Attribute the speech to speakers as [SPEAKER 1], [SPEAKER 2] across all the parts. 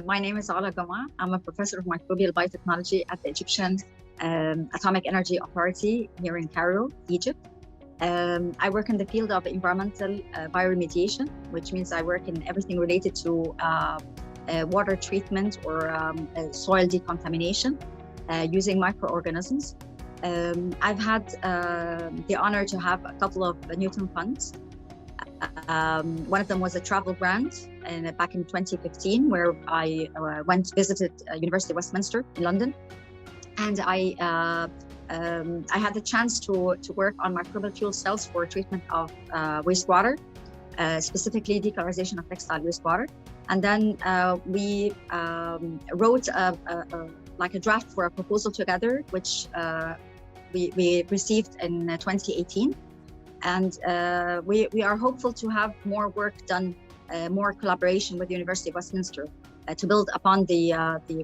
[SPEAKER 1] My name is Ola Gomaa. I'm a professor of microbial biotechnology at the Egyptian Atomic Energy Authority here in Cairo, Egypt. I work in the field of environmental bioremediation, which means I work in everything related to water treatment or soil decontamination using microorganisms. I've had the honor to have a couple of Newton funds. One of them was a travel grant back in 2015, where I visited University of Westminster in London, and I had the chance to work on microbial fuel cells for treatment of wastewater, specifically decolorization of textile wastewater. And then we wrote like a draft for a proposal together, which we received in 2018. And we are hopeful to have more work done, more collaboration with the University of Westminster to build upon the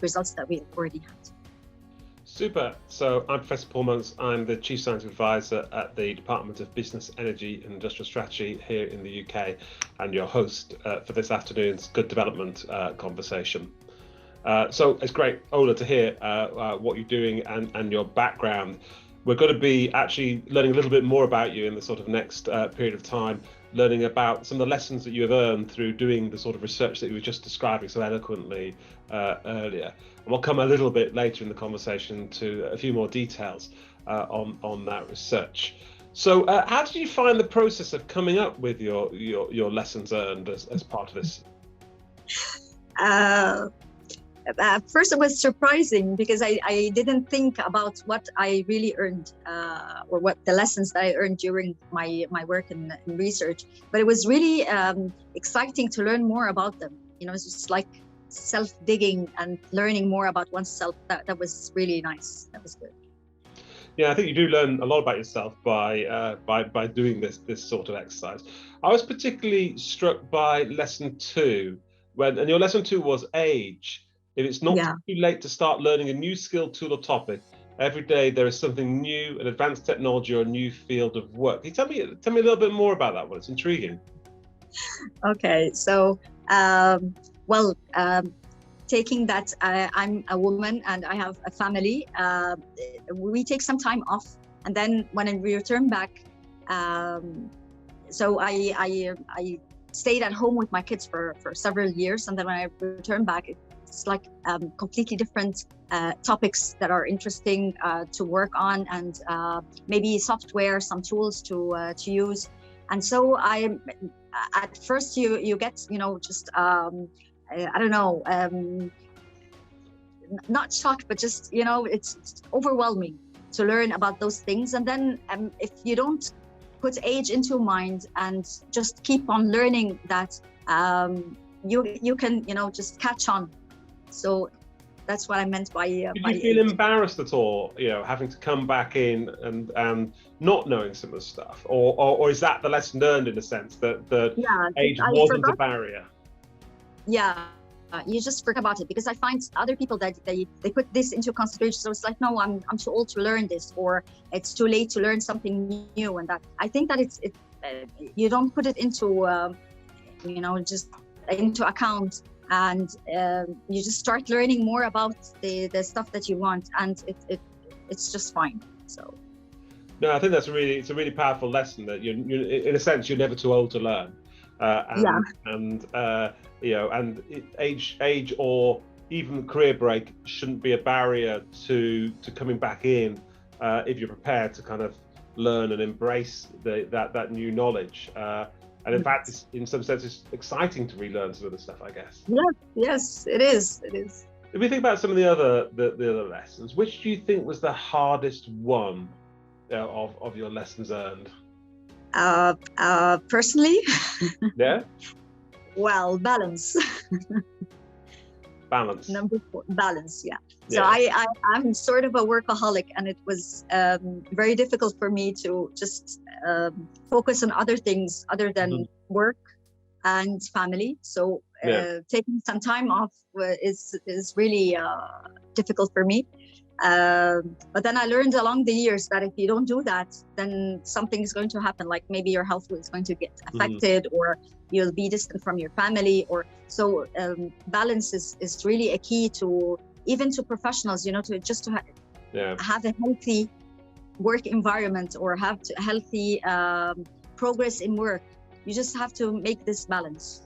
[SPEAKER 1] results that we already had.
[SPEAKER 2] Super. So I'm Professor Paul Monks. I'm the Chief Scientific Advisor at the Department of Business, Energy and Industrial Strategy here in the UK, and your host for this afternoon's Good Development conversation. So it's great, Ola, to hear what you're doing and your background. We're going to be actually learning a little bit more about you in the sort of next period of time, learning about some of the lessons that you have earned through doing the sort of research that you were just describing so eloquently earlier. And we'll come a little bit later in the conversation to a few more details on that research. So how did you find the process of coming up with your lessons earned as part of this?
[SPEAKER 1] First, it was surprising because I didn't think about what I really earned or what the lessons that I earned during my work in research. But it was really exciting to learn more about them. You know, it's just like self-digging and learning more about oneself. That was really nice. That was good.
[SPEAKER 2] Yeah, I think you do learn a lot about yourself by doing this sort of exercise. I was particularly struck by lesson 2, and your lesson 2 was age. If it's not too late to start learning a new skill, tool, or topic, every day there is something new, an advanced technology or a new field of work. Can you tell me a little bit more about that one? It's intriguing.
[SPEAKER 1] Okay, so taking that I'm a woman and I have a family, we take some time off, and then when we return back, so I stayed at home with my kids for several years, and then when I returned back, it's like completely different topics that are interesting to work on, and maybe software, some tools to use. And so at first you get, just I don't know, not shocked, but just, it's overwhelming to learn about those things. And then if you don't put age into mind and just keep on learning that, you can, just catch on. So that's what I meant by. Did
[SPEAKER 2] you feel embarrassed at all, having to come back in and not knowing some of the stuff, or is that the lesson learned in a sense that age wasn't a barrier?
[SPEAKER 1] Yeah, you just forget about it, because I find other people that they put this into consideration. So it's like, no, I'm too old to learn this, or it's too late to learn something new, and that I think that you don't put it into just into account. And you just start learning more about the stuff that you want, and it's just fine. So
[SPEAKER 2] no, I think it's a really powerful lesson that you in a sense you're never too old to learn, and age or even career break shouldn't be a barrier to coming back in if you're prepared to kind of learn and embrace that new knowledge. And in fact, it's, in some sense, it's exciting to relearn some of the stuff, I guess.
[SPEAKER 1] Yes, it is. It is.
[SPEAKER 2] If we think about some of the other lessons, which do you think was the hardest one of your lessons earned?
[SPEAKER 1] Personally,
[SPEAKER 2] yeah.
[SPEAKER 1] Well, balance.
[SPEAKER 2] Balance.
[SPEAKER 1] Number 4, balance. Yeah. So I'm sort of a workaholic, and it was very difficult for me to just focus on other things other than work and family. So taking some time off is really difficult for me. But then I learned along the years that if you don't do that, then something is going to happen. Like maybe your health is going to get affected, or you'll be distant from your family. Or so balance is really a key to even to professionals. To have a healthy work environment, or have a healthy progress in work. You just have to make this balance.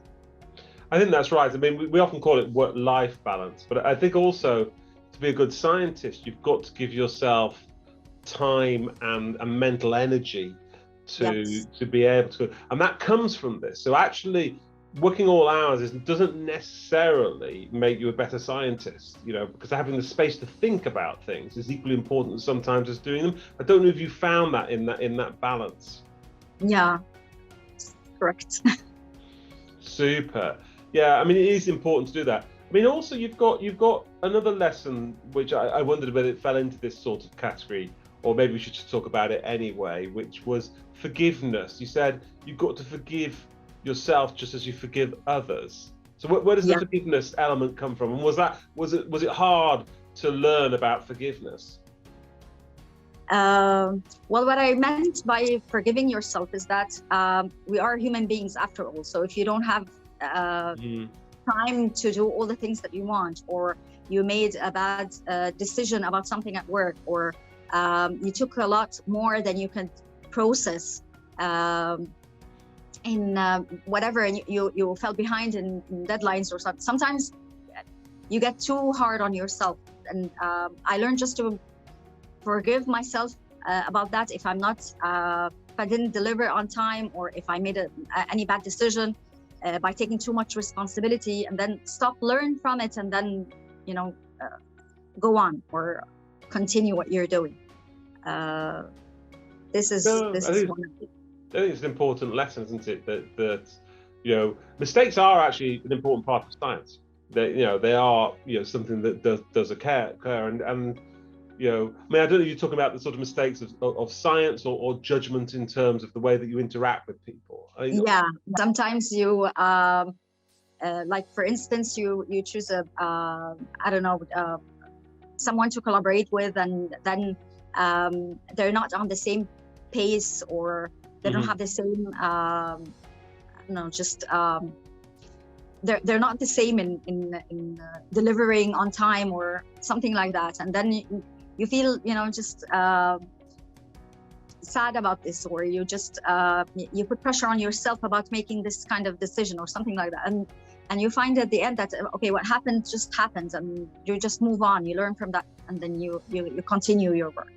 [SPEAKER 2] I think that's right. I mean, we often call it work-life balance, but I think also to be a good scientist, you've got to give yourself time and mental energy to be able to, and that comes from this. So actually, working all hours doesn't necessarily make you a better scientist, because having the space to think about things is equally important sometimes as doing them. I don't know if you found that in that balance.
[SPEAKER 1] Yeah, correct.
[SPEAKER 2] Super. Yeah, I mean, it is important to do that. I mean, also you've got another lesson which I wondered whether it fell into this sort of category, or maybe we should just talk about it anyway, which was forgiveness. You said you've got to forgive yourself just as you forgive others. So where does the forgiveness element come from? And was it hard to learn about forgiveness?
[SPEAKER 1] Well, what I meant by forgiving yourself is that we are human beings after all. So if you don't have time to do all the things that you want, or you made a bad decision about something at work, or you took a lot more than you can process in whatever, and you fell behind in deadlines or something. Sometimes you get too hard on yourself, and I learned just to forgive myself about that. If I didn't deliver on time, or if I made any bad decision by taking too much responsibility, and then stop, learn from it, and then go on or continue what you're doing. This is one of the.
[SPEAKER 2] I think it's an important lesson, isn't it? That mistakes are actually an important part of science. They are something that does occur, and I mean, I don't know if you're talking about the sort of mistakes of science or judgment in terms of the way that you interact with people.
[SPEAKER 1] Yeah, sometimes you like, for instance, you choose someone to collaborate with, and then they're not on the same pace, or they don't have the same they're not the same in delivering on time or something like that, and then you feel just sad about this, or you just you put pressure on yourself about making this kind of decision or something like that, and you find at the end that okay, what happened just happens, and you just move on, you learn from that, and then you continue your work.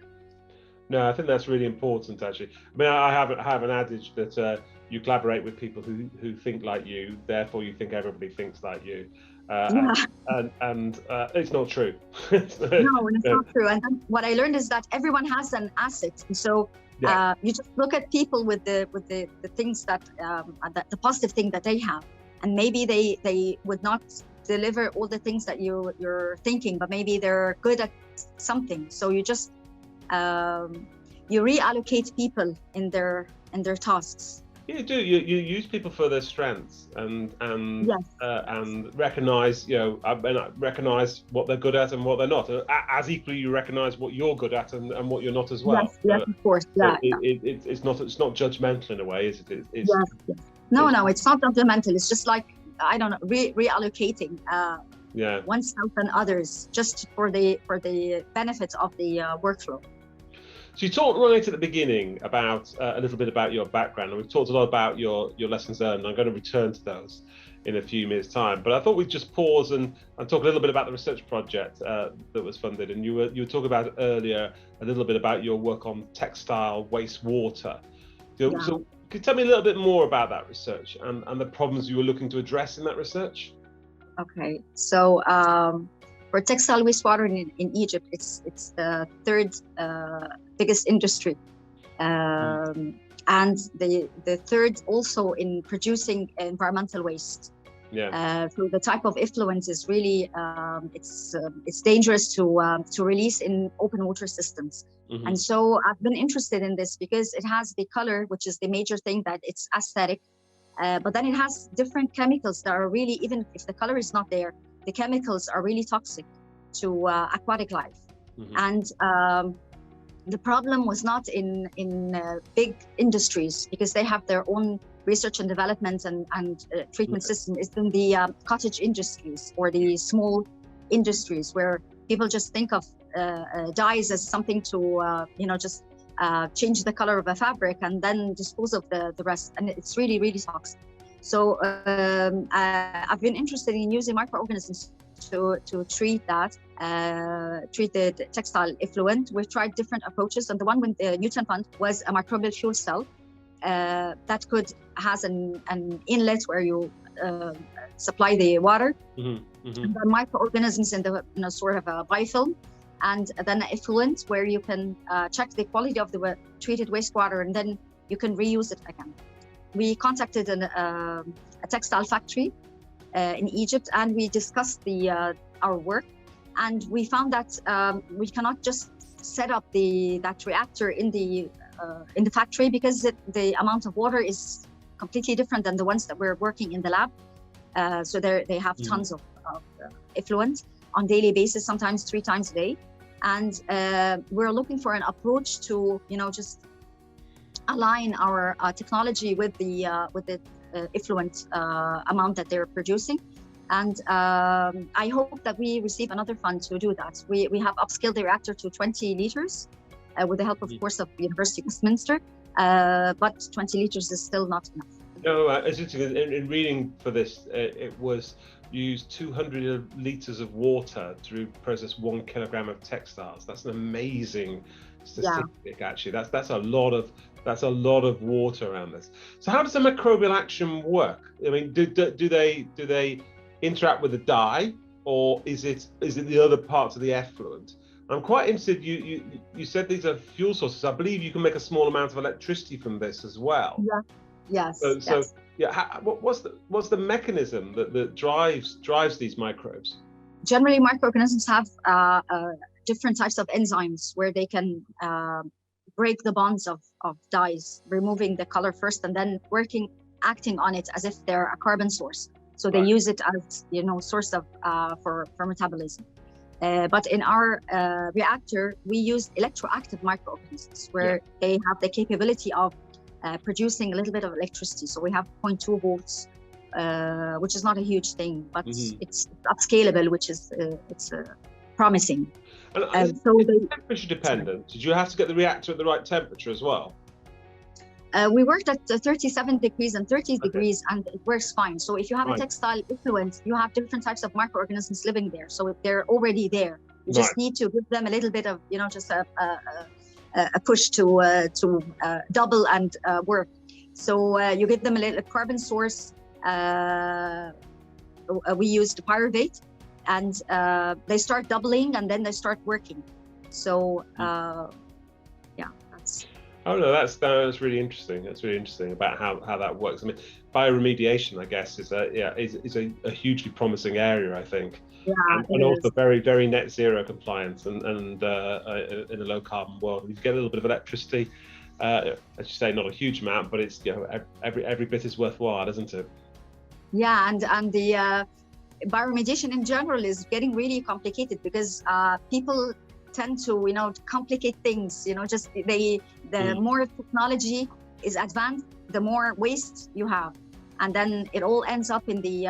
[SPEAKER 2] No, I think that's really important, actually. I mean, I have an adage that you collaborate with people who think like you, therefore you think everybody thinks like you. And it's not true.
[SPEAKER 1] No, it's not true. And then what I learned is that everyone has an asset, and so you just look at people with the things that the positive thing that they have, and maybe they would not deliver all the things that you're thinking, but maybe they're good at something. So you just you reallocate people in their tasks.
[SPEAKER 2] You do. You use people for their strengths and recognize recognize what they're good at and what they're not. As equally, you recognize what you're good at and what you're not as well.
[SPEAKER 1] Yes, of course. Yeah.
[SPEAKER 2] It's not judgmental in a way, is it? Yes.
[SPEAKER 1] No, it's not judgmental. It's just like, I don't know, reallocating oneself and others just for the benefits of the workflow.
[SPEAKER 2] So you talked right at the beginning about a little bit about your background, and we've talked a lot about your lessons learned, and I'm going to return to those in a few minutes' time. But I thought we'd just pause and talk a little bit about the research project that was funded. And you were talking about earlier a little bit about your work on textile wastewater. So could you tell me a little bit more about that research and the problems you were looking to address in that research? Okay,
[SPEAKER 1] so for textile wastewater in Egypt, it's the third biggest industry, and the third also in producing environmental waste. So the type of effluent is really it's dangerous to release in open water systems. And so I've been interested in this because it has the color, which is the major thing, that it's aesthetic, but then it has different chemicals that are really, even if the color is not there, the chemicals are really toxic to aquatic life. And the problem was not in big industries, because they have their own research and development and treatment system. It's in the cottage industries or the small industries, where people just think of dyes as something to just change the color of a fabric and then dispose of the rest, and it's really, really toxic. So I've been interested in using microorganisms to treat the textile effluent. We've tried different approaches, and the one with the Newton Fund was a microbial fuel cell that has an inlet where you supply the water, and the microorganisms in the sort of a biofilm, and then an effluent where you can check the quality of the treated wastewater, and then you can reuse it again. We contacted a textile factory in Egypt, and we discussed our work, and we found that we cannot just set up that reactor in the factory, because the amount of water is completely different than the ones that we're working in the lab. So they have tons of effluent on daily basis, sometimes 3 times a day, and we're looking for an approach to just align our technology with the effluent amount that they're producing. And I hope that we receive another fund to do that. We have upscaled the reactor to 20 liters with the help, of course, of the University of Westminster, but 20 liters is still not enough.
[SPEAKER 2] No, it's interesting. In reading for this, it was used 200 liters of water to process 1 kilogram of textiles. That's an amazing statistic, actually. That's a lot of water around this. So how does the microbial action work? I mean, do they interact with the dye, or is it the other parts of the effluent? I'm quite interested. You said these are fuel sources. I believe you can make a small amount of electricity from this as well.
[SPEAKER 1] Yeah. Yes.
[SPEAKER 2] So yeah. What's the mechanism that drives these microbes?
[SPEAKER 1] Generally, microorganisms have different types of enzymes where they can break the bonds of dyes, removing the color first, and then acting on it as if they're a carbon source. So they use it as source of for metabolism. But in our reactor, we use electroactive microorganisms where they have the capability of producing a little bit of electricity. So we have 0.2 volts, which is not a huge thing, but it's upscalable, which is promising.
[SPEAKER 2] And so it's temperature dependent. Did you have to get the reactor at the right temperature as well?
[SPEAKER 1] We worked at 37 degrees and 30 degrees, and it works fine. So if you have a textile effluent, you have different types of microorganisms living there. So if they're already there, you just need to give them a little bit of, just a push to double and work. So you give them a little carbon source. We used pyruvate, and they start doubling, and then they start working. So that's.
[SPEAKER 2] Oh no, that's really interesting. That's really interesting about how that works. I mean, bioremediation, I guess, is a hugely promising area, I think.
[SPEAKER 1] Yeah,
[SPEAKER 2] and also very, very net zero compliance, and in a low carbon world, you get a little bit of electricity. As you say, not a huge amount, but it's every bit is worthwhile, isn't it?
[SPEAKER 1] Yeah, and the bioremediation in general is getting really complicated, because people tend to complicate things. Just the more technology is advanced, the more waste you have, and then it all ends up in the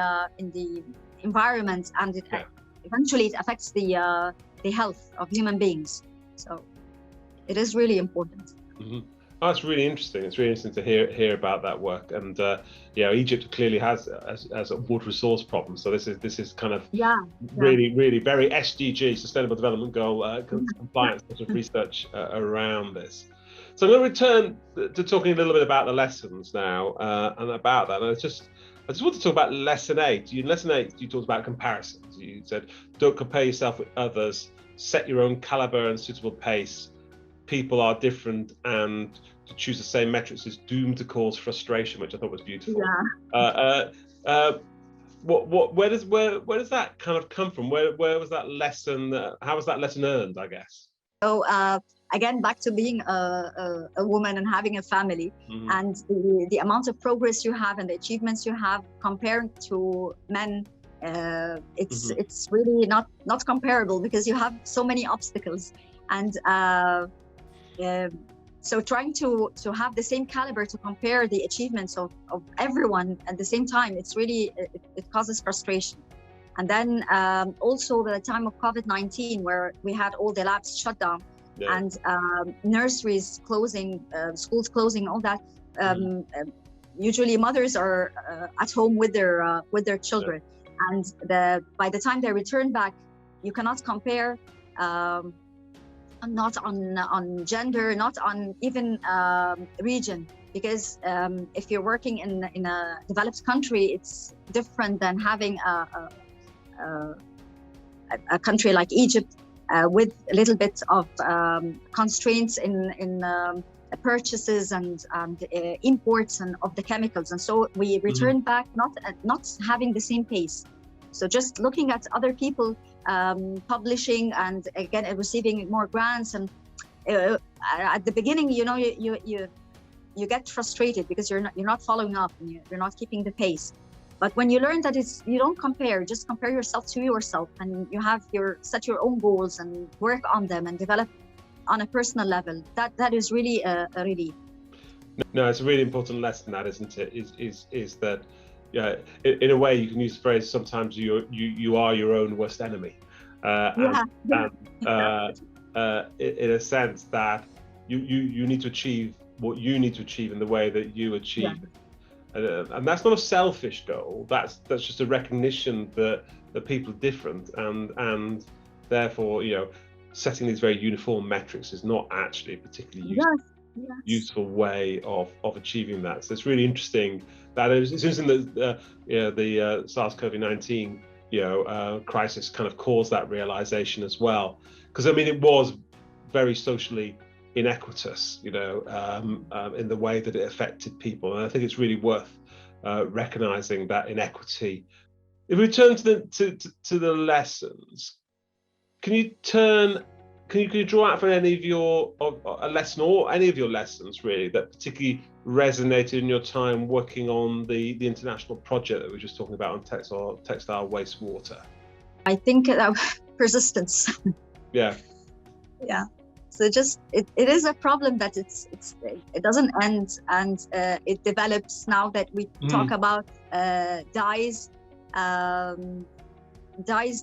[SPEAKER 1] environment, and eventually it affects the health of human beings. So it is really important.
[SPEAKER 2] Oh, that's really interesting. It's really interesting to hear about that work. And Egypt clearly has a water resource problem. So this is kind of really, really very SDG, Sustainable Development Goal compliance sort of research around this. So I'm going to return to talking a little bit about the lessons now, and about that. And I just want to talk about lesson 8. In lesson 8, you talked about comparisons. You said, don't compare yourself with others, set your own caliber and suitable pace. People are different, and to choose the same metrics is doomed to cause frustration, which I thought was beautiful. Yeah. Where does that kind of come from? Where was that lesson? How was that lesson earned, I guess?
[SPEAKER 1] So again, back to being a woman and having a family, and the amount of progress you have and the achievements you have compared to men it's really not comparable, because you have so many obstacles, and so trying to have the same caliber to compare the achievements of everyone at the same time, it's really it causes frustration. And then also the time of COVID-19, where we had all the labs shut down, and nurseries closing, schools closing, all that. Usually mothers are at home with their children, and by the time they return back, you cannot compare, not on gender, not on even region, because if you're working in a developed country, it's different than having a country like Egypt with a little bit of constraints in purchases and imports and of the chemicals, and so we return back not having the same pace. So just looking at other people publishing and again receiving more grants, and at the beginning, you get frustrated because you're not following up, and you're not keeping the pace. But when you learn that you don't compare, just compare yourself to yourself, and you have set your own goals and work on them and develop on a personal level, that is really a relief.
[SPEAKER 2] No, it's a really important lesson, that, isn't it? Is that in a way you can use the phrase, sometimes you are your own worst enemy, in a sense that you need to achieve what you need to achieve in the way that you achieve it. And that's not a selfish goal. That's just a recognition that people are different, and therefore, setting these very uniform metrics is not actually a particularly useful way of achieving that. So it's really interesting that it's interesting that the SARS-CoV-19 crisis kind of caused that realization as well, because it was very socially inequitous, in the way that it affected people, and I think it's really worth recognizing that inequity. If we turn to the lessons, can you draw out from any of a lesson or any of your lessons really that particularly resonated in your time working on the international project that we were just talking about on textile wastewater? I
[SPEAKER 1] think persistence.
[SPEAKER 2] Yeah.
[SPEAKER 1] So just it is a problem that it doesn't end, and it develops. Now that we talk about dyes,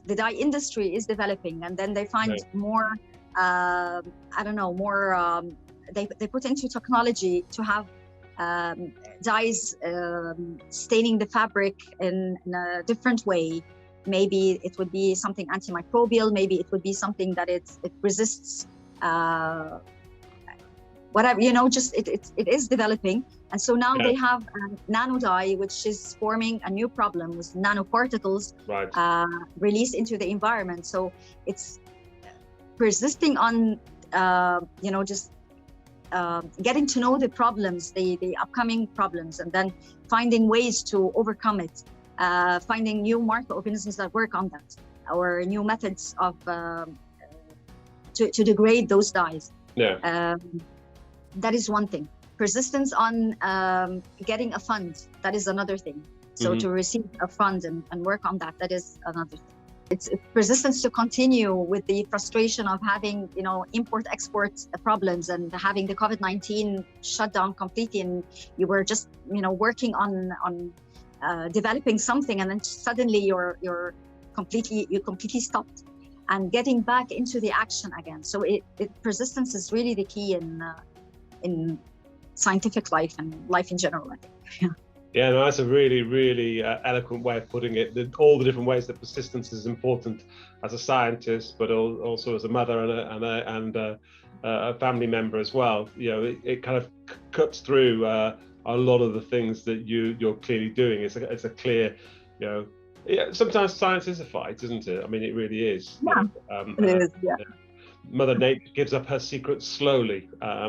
[SPEAKER 1] the dye industry is developing, and then they find more. They put into technology to have dyes staining the fabric in a different way. Maybe it would be something antimicrobial. Maybe it would be something that it resists. Whatever, it is developing, and so now they have nano dye, which is forming a new problem with nanoparticles released into the environment. So it's persisting on getting to know the problems, the upcoming problems, and then finding ways to overcome it, finding new microorganisms that work on that, or new methods of to degrade those dyes. That is one thing. Persistence on getting a fund, that is another thing. So to receive a fund and work on that is another thing. It's persistence to continue with the frustration of having, import-export problems, and having the COVID-19 shut down completely, and you were just, working on developing something, and then suddenly you completely stopped. And getting back into the action again. So persistence is really the key in scientific life and life in general, I think.
[SPEAKER 2] Yeah, no, that's a really, really eloquent way of putting it. All the different ways that persistence is important as a scientist, but also as a mother and a family member as well. It kind of cuts through a lot of the things that you're clearly doing. It's a clear, sometimes science is a fight, isn't it? It really is.
[SPEAKER 1] It is.
[SPEAKER 2] Mother Nature gives up her secrets slowly. I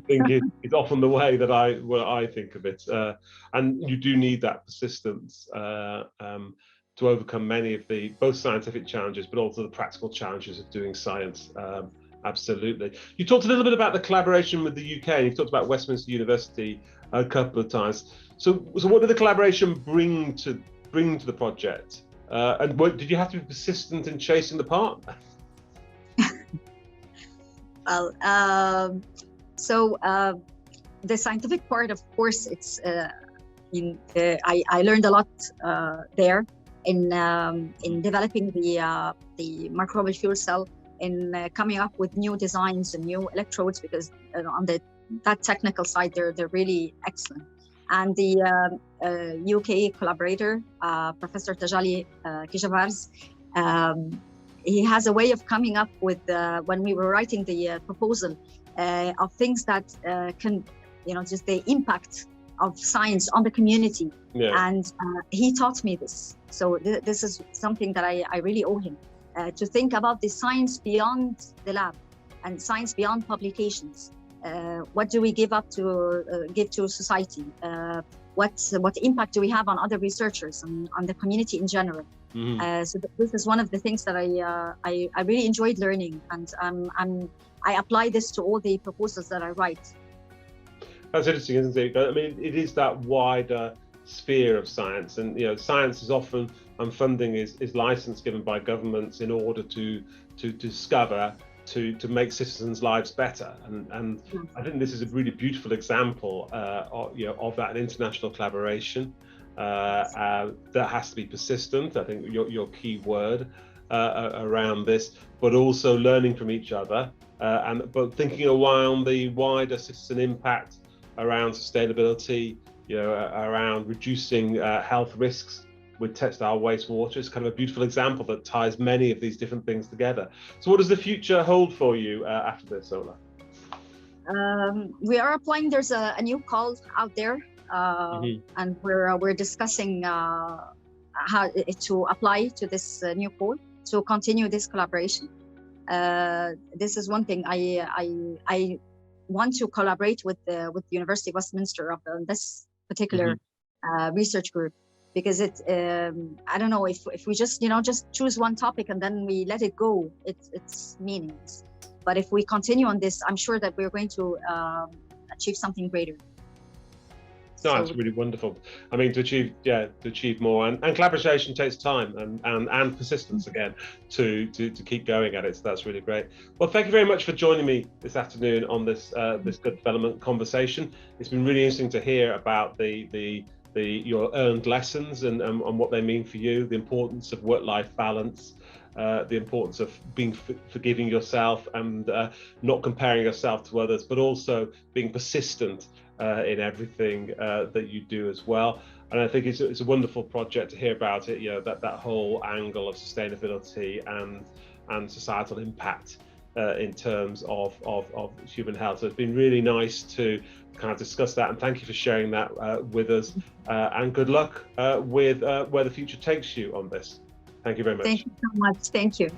[SPEAKER 2] think it's often the way that I think of it. And you do need that persistence to overcome many of the both scientific challenges, but also the practical challenges of doing science. Absolutely. You talked a little bit about the collaboration with the UK, and you've talked about Westminster University a couple of times. So what did the collaboration bring to the project? And did you have to be persistent in chasing the partner?
[SPEAKER 1] Well, the scientific part, of course, it's I learned a lot there in developing the microbial fuel cell, in coming up with new designs and new electrodes, because on that technical side, they're really excellent. And the UK collaborator, Professor Tajali Kijavars, he has a way of coming up with, when we were writing the proposal, of things that can, just the impact of science on the community.
[SPEAKER 2] Yeah.
[SPEAKER 1] And he taught me this. So this is something that I really owe him, to think about the science beyond the lab and science beyond publications. What do we give to society? What impact do we have on other researchers and on the community in general?
[SPEAKER 2] Mm-hmm.
[SPEAKER 1] So this is one of the things that I really enjoyed learning, and I apply this to all the proposals that I write.
[SPEAKER 2] That's interesting, isn't it? I mean, it is that wider sphere of science, and science is often, and funding is license given by governments in order to discover, to make citizens' lives better, and I think this is a really beautiful example of that international collaboration that has to be persistent. I think your key word around this, but also learning from each other, but thinking around the wider citizen impact around sustainability, around reducing health risks with textile wastewater. It's kind of a beautiful example that ties many of these different things together. So what does the future hold for you after this, Ola?
[SPEAKER 1] We are applying. There's a new call out there, and we're discussing how to apply to this new call to continue this collaboration. This is one thing I want to collaborate with the University of Westminster on this particular research group, because I don't know, if we just choose one topic and then we let it go, it's meaningless. But if we continue on this, I'm sure that we're going to achieve something greater.
[SPEAKER 2] No, it's really wonderful. I mean, to achieve more, and collaboration takes time and persistence again to keep going at it. So that's really great. Well, thank you very much for joining me this afternoon on this good development conversation. It's been really interesting to hear about your earned lessons and what they mean for you, the importance of work-life balance, the importance of being forgiving yourself and not comparing yourself to others, but also being persistent in everything that you do as well. And I think it's a wonderful project to hear about it, that whole angle of sustainability and societal impact in terms of human health. So it's been really nice to kind of discuss that, and thank you for sharing that with us, and good luck with where the future takes you on this. Thank you very much.
[SPEAKER 1] Thank you so much. Thank you.